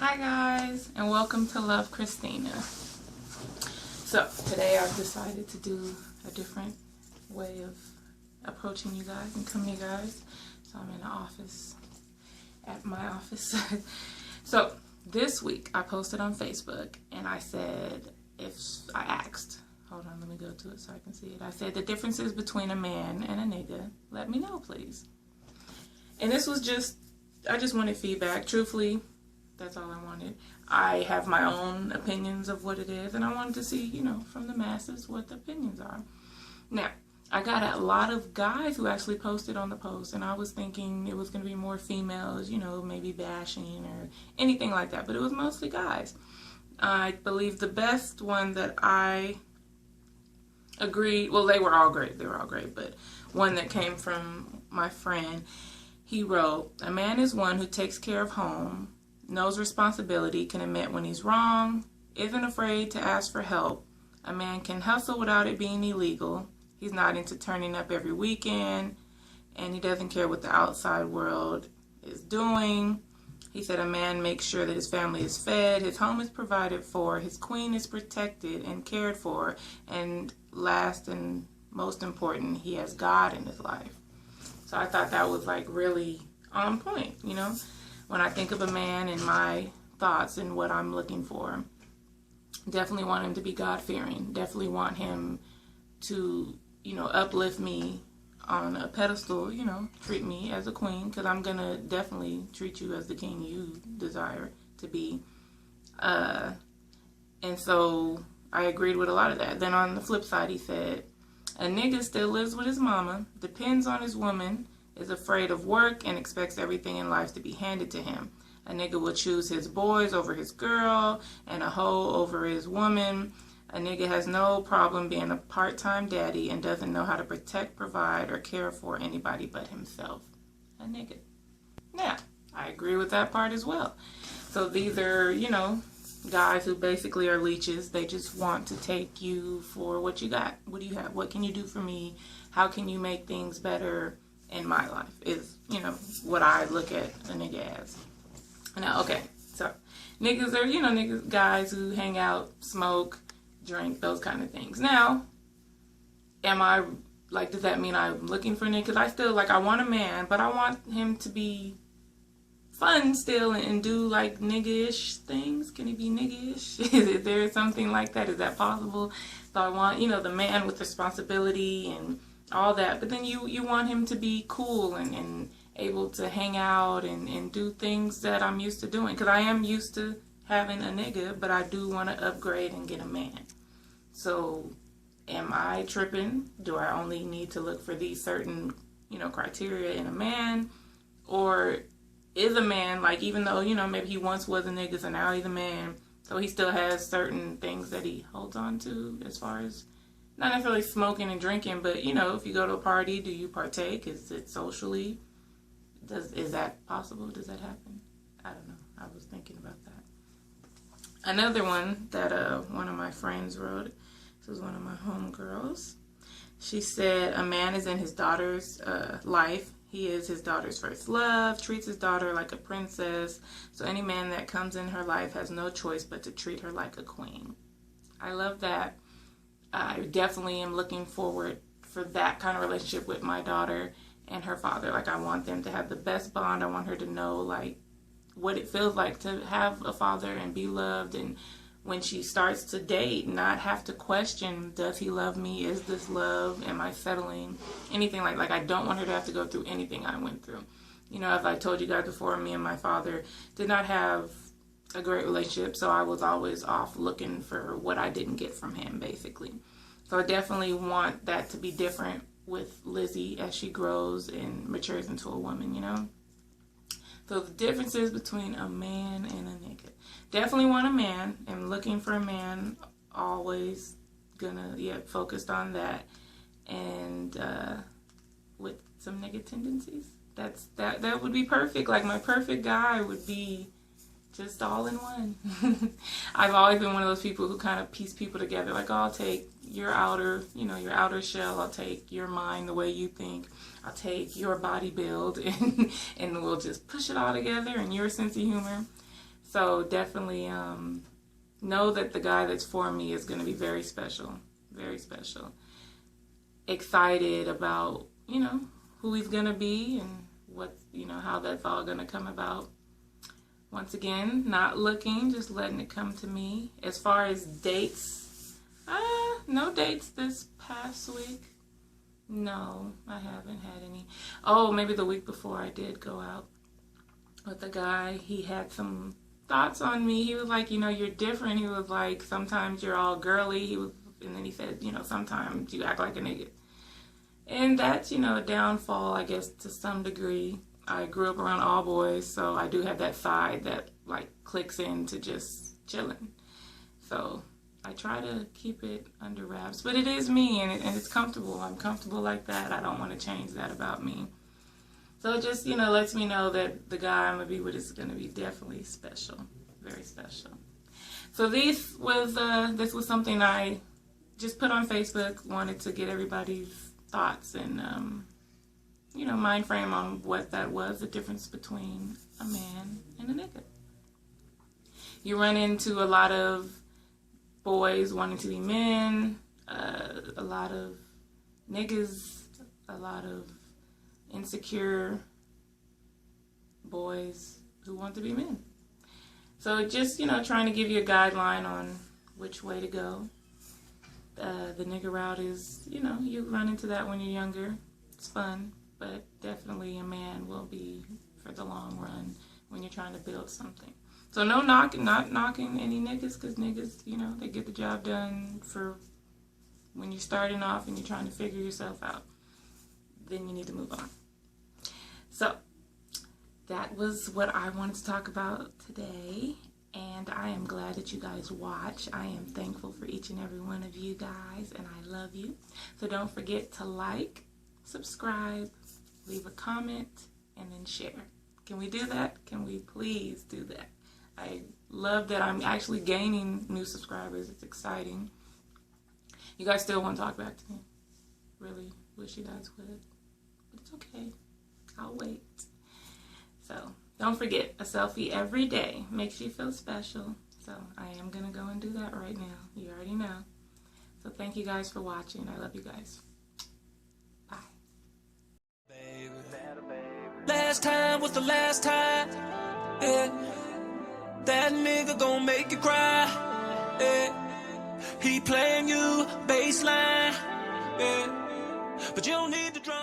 Hi guys, and welcome to Love Christina. So today I've decided to do a different way of approaching you guys and coming to you guys. So I'm in the office, at my office. So this week I posted on Facebook and I said, I asked, hold on, let me go to it so I can see it. I said the differences between a man and a nigga, let me know please. And this was I just wanted feedback, truthfully. That's all I wanted. I have my own opinions of what it is, and I wanted to see, from the masses what the opinions are. Now, I got a lot of guys who actually posted on the post, and I was thinking it was going to be more females, maybe bashing or anything like that, but it was mostly guys. I believe the best one that I agreed, well, they were all great, but one that came from my friend, he wrote, "A man is one who takes care of home, knows responsibility, can admit when he's wrong, isn't afraid to ask for help. A man can hustle without it being illegal. He's not into turning up every weekend, and he doesn't care what the outside world is doing." He said a man makes sure that his family is fed, his home is provided for, his queen is protected and cared for, and last and most important, he has God in his life. So I thought that was really on point, When I think of a man and my thoughts and what I'm looking for, definitely want him to be God-fearing. Definitely want him to, uplift me on a pedestal, treat me as a queen, because I'm going to definitely treat you as the king you desire to be. And so I agreed with a lot of that. Then on the flip side, he said, "A nigga still lives with his mama, depends on his woman, is afraid of work, and expects everything in life to be handed to him. A nigga will choose his boys over his girl, and a hoe over his woman. A nigga has no problem being a part-time daddy and doesn't know how to protect, provide, or care for anybody but himself. A nigga." Now, I agree with that part as well. So these are, guys who basically are leeches. They just want to take you for what you got. What do you have? What can you do for me? How can you make things better in my life is, what I look at a nigga as. Now, okay, so niggas are, guys who hang out, smoke, drink, those kind of things. Now, does that mean I'm looking for a nigga? Because I still, I want a man, but I want him to be fun still and do, nigga-ish things. Can he be nigga-ish? Is there something like that? Is that possible? So I want, the man with responsibility and all that, but then you want him to be cool and able to hang out and do things that I'm used to doing, because I am used to having a nigga, but I do want to upgrade and get a man. So am I tripping? Do I only need to look for these certain criteria in a man? Or is a man, even though maybe he once was a nigga, so now he's a man, so he still has certain things that he holds on to, as far as not necessarily smoking and drinking, but, if you go to a party, do you partake? Is it socially? Is that possible? Does that happen? I don't know. I was thinking about that. Another one that one of my friends wrote, this was one of my homegirls. She said, "A man is in his daughter's life. He is his daughter's first love, treats his daughter like a princess. So any man that comes in her life has no choice but to treat her like a queen." I love that. I definitely am looking forward for that kind of relationship with my daughter and her father. I want them to have the best bond. I want her to know, what it feels like to have a father and be loved. And when she starts to date, not have to question, does he love me? Is this love? Am I settling? Anything like I don't want her to have to go through anything I went through. As I told you guys before, me and my father did not have a great relationship, so I was always off looking for what I didn't get from him, basically. So I definitely want that to be different with Lizzie as she grows and matures into a woman, So the differences between a man and a nigga. Definitely want a man. I'm looking for a man. Always gonna, focused on that. And with some nigga tendencies. That would be perfect. My perfect guy would be just all in one. I've always been one of those people who kind of piece people together. I'll take your outer, your outer shell. I'll take your mind, the way you think. I'll take your body build, and we'll just push it all together, and your sense of humor. So definitely know that the guy that's for me is going to be very special. Very special. Excited about, you know, who he's going to be and what, you know, how that's all going to come about. Once again, not looking, just letting it come to me. As far as dates, no dates this past week. No, I haven't had any. Oh, maybe the week before I did go out with a guy. He had some thoughts on me. He was like, you know, you're different. He was like, sometimes you're all girly. And then he said, you know, sometimes you act like a nigga. And that's, you know, a downfall, I guess, to some degree. I grew up around all boys, so I do have that side that, like, clicks into just chilling. So I try to keep it under wraps. But it is me, and it's comfortable. I'm comfortable like that. I don't want to change that about me. So it just, you know, lets me know that the guy I'm going to be with is going to be definitely special. Very special. So this was something I just put on Facebook. Wanted to get everybody's thoughts and, you know, mind frame on what that was, the difference between a man and a nigga. You run into a lot of boys wanting to be men, a lot of niggas, a lot of insecure boys who want to be men. So just, you know, trying to give you a guideline on which way to go. The nigga route is, you know, you run into that when you're younger. It's fun, but definitely a man will be for the long run when you're trying to build something. So not knocking any niggas, because niggas, you know, they get the job done for when you're starting off and you're trying to figure yourself out. Then you need to move on. So that was what I wanted to talk about today. And I am glad that you guys watch. I am thankful for each and every one of you guys, and I love you. So don't forget to like, subscribe, leave a comment, and then share. Can we do that? Can we please do that? I love that I'm actually gaining new subscribers. It's exciting. You guys still want to talk back to me. Really wish you guys would. But it's okay. I'll wait. So don't forget, a selfie every day makes you feel special. So I am going to go and do that right now. You already know. So thank you guys for watching. I love you guys. Bye. Last time was the last time. Yeah. That nigga gon' make you cry. Yeah. He playing you baseline. Yeah. But you don't need the drum.